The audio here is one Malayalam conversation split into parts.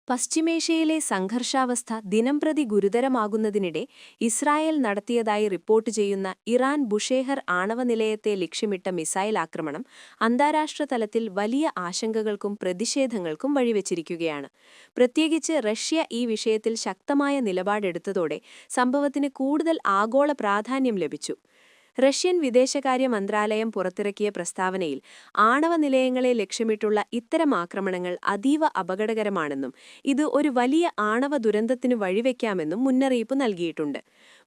പശ്ചിമേഷ്യയിലെ സംഘർഷാവസ്ഥ ദിനംപ്രതി ഗുരുതരമാകുന്നതിനിടെ ഇസ്രായേൽ നടത്തിയതായി റിപ്പോർട്ട് ചെയ്യുന്ന ഇറാൻ ബുഷേഹർ ആണവ നിലയത്തെ ലക്ഷ്യമിട്ട മിസൈൽ ആക്രമണം അന്താരാഷ്ട്ര തലത്തിൽ വലിയ ആശങ്കകൾക്കും പ്രതിഷേധങ്ങൾക്കും വഴിവെച്ചിരിക്കുകയാണ്. പ്രത്യേകിച്ച് റഷ്യ ഈ വിഷയത്തിൽ ശക്തമായ നിലപാടെടുത്തതോടെ സംഭവത്തിന് കൂടുതൽ ആഗോള പ്രാധാന്യം ലഭിച്ചു. റഷ്യൻ വിദേശകാര്യ മന്ത്രാലയം പുറത്തിറക്കിയ പ്രസ്താവനയിൽ ആണവ നിലയങ്ങളെ ലക്ഷ്യമിട്ടുള്ള ഇത്തരം ആക്രമണങ്ങൾ അതീവ അപകടകരമാണെന്നും ഇത് ഒരു വലിയ ആണവ ദുരന്തത്തിനു വഴിവെക്കാമെന്നും മുന്നറിയിപ്പ് നൽകിയിട്ടുണ്ട്.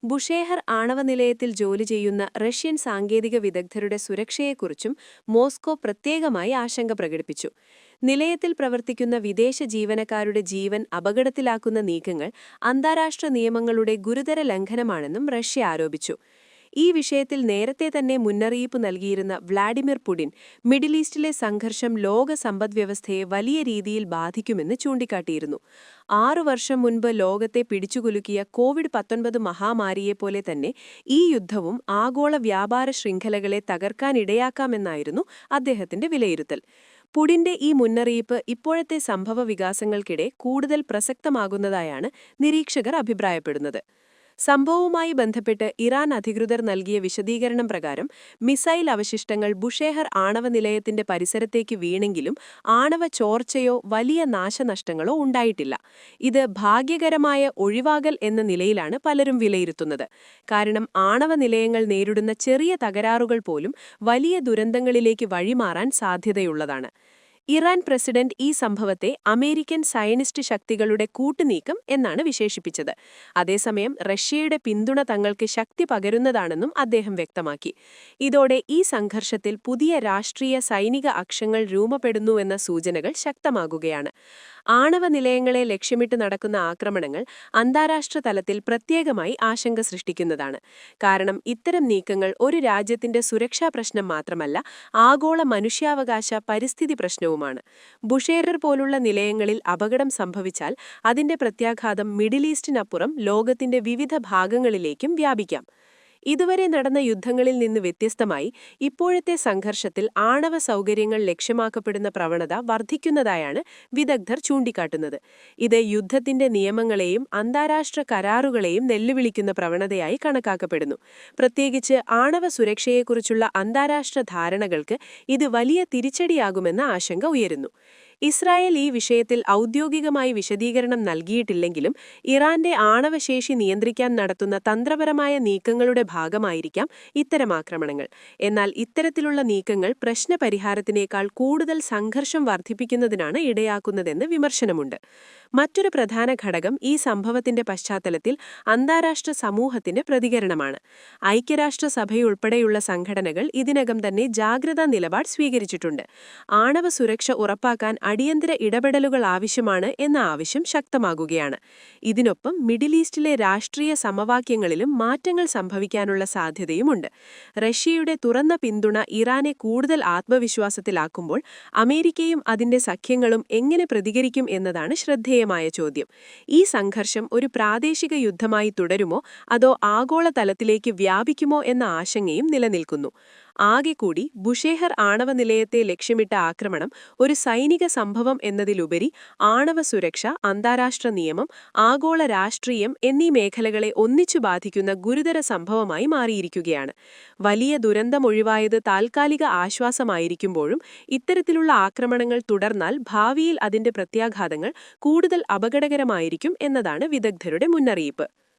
ബുഷേഹർ ആണവ നിലയത്തിൽ ജോലി ചെയ്യുന്ന റഷ്യൻ സാങ്കേതിക വിദഗ്ധരുടെ സുരക്ഷയെക്കുറിച്ചും മോസ്കോ പ്രത്യേകമായി ആശങ്ക പ്രകടിപ്പിച്ചു. നിലയത്തിൽ പ്രവർത്തിക്കുന്ന വിദേശ ജീവനക്കാരുടെ ജീവൻ അപകടത്തിലാക്കുന്ന നീക്കങ്ങൾ അന്താരാഷ്ട്ര നിയമങ്ങളുടെ ഗുരുതര ലംഘനമാണെന്നും റഷ്യ ആരോപിച്ചു. ഈ വിഷയത്തിൽ നേരത്തെ തന്നെ മുന്നറിയിപ്പ് നൽകിയിരുന്ന വ്ളാഡിമിർ പുടിൻ മിഡിൽ ഈസ്റ്റിലെ സംഘർഷം ലോക സമ്പദ്വ്യവസ്ഥയെ വലിയ രീതിയിൽ ബാധിക്കുമെന്ന് ചൂണ്ടിക്കാട്ടിയിരുന്നു. 6 വർഷം മുൻപ് ലോകത്തെ പിടിച്ചുകുലുക്കിയ കോവിഡ്-19 മഹാമാരിയെപ്പോലെ തന്നെ ഈ യുദ്ധവും ആഗോള വ്യാപാര ശൃംഖലകളെ തകർക്കാനിടയാക്കാമെന്നായിരുന്നു അദ്ദേഹത്തിന്റെ വിലയിരുത്തൽ. പുടിന്റെ ഈ മുന്നറിയിപ്പ് ഇപ്പോഴത്തെ സംഭവ വികാസങ്ങൾക്കിടെ കൂടുതൽ പ്രസക്തമാകുന്നതായാണ് നിരീക്ഷകർ അഭിപ്രായപ്പെടുന്നത്. സംഭവവുമായി ബന്ധപ്പെട്ട് ഇറാൻ അധികൃതർ നൽകിയ വിശദീകരണം പ്രകാരം മിസൈൽ അവശിഷ്ടങ്ങൾ ബുഷേഹർ ആണവ നിലയത്തിന്റെ പരിസരത്തേക്ക് വീണെങ്കിലും ആണവ ചോർച്ചയോ വലിയ നാശനഷ്ടങ്ങളോ ഉണ്ടായിട്ടില്ല. ഇത് ഭാഗ്യകരമായ ഒഴിവാകൽ എന്ന നിലയിലാണ് പലരും വിലയിരുത്തുന്നത്. കാരണം ആണവ നിലയങ്ങൾ നേരിടുന്ന ചെറിയ തകരാറുകൾ പോലും വലിയ ദുരന്തങ്ങളിലേക്ക് വഴിമാറാൻ സാധ്യതയുള്ളതാണ്. ഇറാൻ പ്രസിഡന്റ് ഈ സംഭവത്തെ അമേരിക്കൻ സയനിസ്റ്റ് ശക്തികളുടെ കൂട്ടുനീക്കം എന്നാണ് വിശേഷിപ്പിച്ചത്. അതേസമയം റഷ്യയുടെ പിന്തുണ തങ്ങൾക്ക് ശക്തി പകരുന്നതാണെന്നും അദ്ദേഹം വ്യക്തമാക്കി. ഇതോടെ ഈ സംഘർഷത്തിൽ പുതിയ രാഷ്ട്രീയ സൈനിക അക്ഷങ്ങൾ രൂപപ്പെടുന്നുവെന്ന സൂചനകൾ ശക്തമാകുകയാണ്. ആണവ നിലയങ്ങളെ ലക്ഷ്യമിട്ട് നടക്കുന്ന ആക്രമണങ്ങൾ അന്താരാഷ്ട്ര തലത്തിൽ പ്രത്യേകമായി ആശങ്ക സൃഷ്ടിക്കുന്നതാണ്. കാരണം ഇത്തരം നീക്കങ്ങൾ ഒരു രാജ്യത്തിന്റെ സുരക്ഷാ പ്രശ്നം മാത്രമല്ല, ആഗോള മനുഷ്യാവകാശ പരിസ്ഥിതി പ്രശ്നവുമാണ്. ബുഷേഹർ പോലുള്ള നിലയങ്ങളിൽ അപകടം സംഭവിച്ചാൽ അതിന്റെ പ്രത്യാഘാതം മിഡിൽ ഈസ്റ്റിനപ്പുറം ലോകത്തിന്റെ വിവിധ ഭാഗങ്ങളിലേക്കും വ്യാപിക്കാം. ഇതുവരെ നടന്ന യുദ്ധങ്ങളിൽ നിന്ന് വ്യത്യസ്തമായി ഇപ്പോഴത്തെ സംഘർഷത്തിൽ ആണവ സൗകര്യങ്ങൾ ലക്ഷ്യമാക്കപ്പെടുന്ന പ്രവണത വർദ്ധിക്കുന്നതായാണ് വിദഗ്ധർ ചൂണ്ടിക്കാട്ടുന്നത്. ഇത് യുദ്ധത്തിന്റെ നിയമങ്ങളെയും അന്താരാഷ്ട്ര കരാറുകളെയും വെല്ലുവിളിക്കുന്ന പ്രവണതയായി കണക്കാക്കപ്പെടുന്നു. പ്രത്യേകിച്ച് ആണവ സുരക്ഷയെക്കുറിച്ചുള്ള അന്താരാഷ്ട്ര ധാരണകൾക്ക് ഇത് വലിയ തിരിച്ചടിയാകുമെന്ന ആശങ്ക ഉയരുന്നു. ഇസ്രായേൽ ഈ വിഷയത്തിൽ ഔദ്യോഗികമായി വിശദീകരണം നൽകിയിട്ടില്ലെങ്കിലും ഇറാന്റെ ആണവശേഷി നിയന്ത്രിക്കാൻ നടത്തുന്ന തന്ത്രപരമായ നീക്കങ്ങളുടെ ഭാഗമായിരിക്കാം ഇത്തരം ആക്രമണങ്ങൾ. എന്നാൽ ഇത്തരത്തിലുള്ള നീക്കങ്ങൾ പ്രശ്നപരിഹാരത്തിനേക്കാൾ കൂടുതൽ സംഘർഷം വർദ്ധിപ്പിക്കുന്നതിനാണ് ഇടയാക്കുന്നതെന്ന് വിമർശനമുണ്ട്. മറ്റൊരു പ്രധാന ഘടകം ഈ സംഭവത്തിന്റെ പശ്ചാത്തലത്തിൽ അന്താരാഷ്ട്ര സമൂഹത്തിന്റെ പ്രതികരണമാണ്. ഐക്യരാഷ്ട്രസഭയുൾപ്പെടെയുള്ള സംഘടനകൾ ഇതിനകം തന്നെ ജാഗ്രതാ നിലപാട് സ്വീകരിച്ചിട്ടുണ്ട്. ആണവ സുരക്ഷ ഉറപ്പാക്കാൻ അടിയന്തര ഇടപെടലുകൾ ആവശ്യമാണ് എന്ന ആവശ്യം ശക്തമാകുകയാണ്. ഇതിനൊപ്പം മിഡിൽ ഈസ്റ്റിലെ രാഷ്ട്രീയ സമവാക്യങ്ങളിലും മാറ്റങ്ങൾ സംഭവിക്കാനുള്ള സാധ്യതയുമുണ്ട്. റഷ്യയുടെ തുറന്ന പിന്തുണ ഇറാനെ കൂടുതൽ ആത്മവിശ്വാസത്തിലാക്കുമ്പോൾ അമേരിക്കയും അതിന്റെ സഖ്യങ്ങളും എങ്ങനെ പ്രതികരിക്കും എന്നതാണ് ശ്രദ്ധേയമായ ചോദ്യം. ഈ സംഘർഷം ഒരു പ്രാദേശിക യുദ്ധമായി തുടരുമോ അതോ ആഗോള തലത്തിലേക്ക് വ്യാപിക്കുമോ എന്ന ആശങ്കയും നിലനിൽക്കുന്നു. ആകെക്കൂടി ബുഷേഹർ ആണവ നിലയത്തെ ലക്ഷ്യമിട്ട ആക്രമണം ഒരു സൈനിക സംഭവം എന്നതിലുപരി ആണവ സുരക്ഷ, അന്താരാഷ്ട്ര നിയമം, ആഗോള രാഷ്ട്രീയം എന്നീ മേഖലകളെ ഒന്നിച്ചു ബാധിക്കുന്ന ഗുരുതര സംഭവമായി മാറിയിരിക്കുകയാണ്. വലിയ ദുരന്തമൊഴിവായത് താൽക്കാലിക ആശ്വാസമായിരിക്കുമ്പോഴും ഇത്തരത്തിലുള്ള ആക്രമണങ്ങൾ തുടർന്നാൽ ഭാവിയിൽ അതിന്റെ പ്രത്യാഘാതങ്ങൾ കൂടുതൽ അപകടകരമായിരിക്കും എന്നതാണ് വിദഗ്ധരുടെ മുന്നറിയിപ്പ്.